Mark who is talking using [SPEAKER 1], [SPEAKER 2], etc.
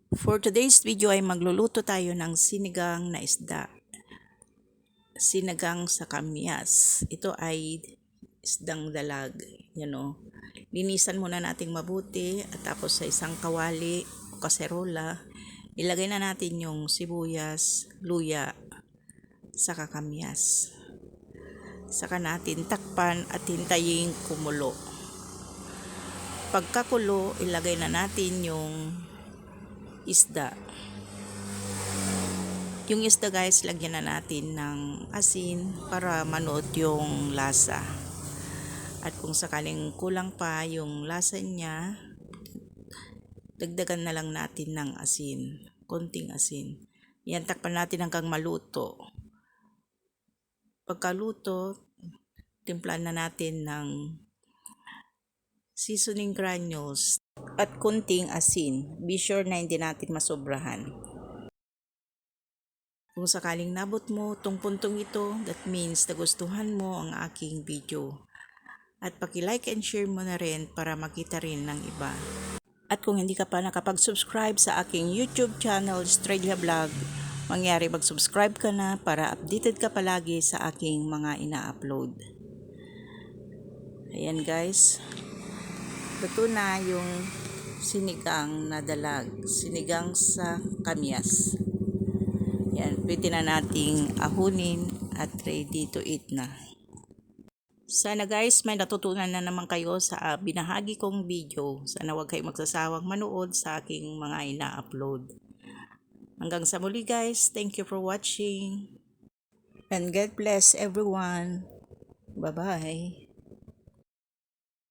[SPEAKER 1] For today's video ay magluluto tayo ng sinigang na isda. Sinigang sa kamyas. Ito ay isdang dalag. Linisan muna nating mabuti at tapos sa isang kawali o kaserola, ilagay na natin yung sibuyas, luya, saka kamyas. Saka natin takpan at hintayin kumulo. Pagkakulo, ilagay na natin yung isda. Yung isda guys, lagyan na natin ng asin para manuot yung lasa. At kung sakaling kulang pa yung lasa niya, dagdagan na lang natin ng asin, konting asin. Yan, takpan natin hanggang maluto. Pagkaluto, timplan na natin ng seasoning granules at konting asin. Be sure na hindi natin masobrahan. Kung sakaling nabot mo tong puntong ito, that means nagustuhan mo ang aking video. At paki-like and share mo na rin para makita rin ng iba. At kung hindi ka pa nakapag-subscribe sa aking YouTube channel, Estrella Vlog, mangyari mag-subscribe ka na para updated ka palagi sa aking mga ina-upload. Ayan guys, luto na yung sinigang na dalag, sinigang sa kamyas. Yan, pwede na nating ahunin at ready to eat na. Sana guys, may natutunan na naman kayo sa binahagi kong video. Sana huwag kayong magsasawang manood sa aking mga ina-upload. Hanggang sa muli guys, thank you for watching. And God bless everyone. Bye-bye.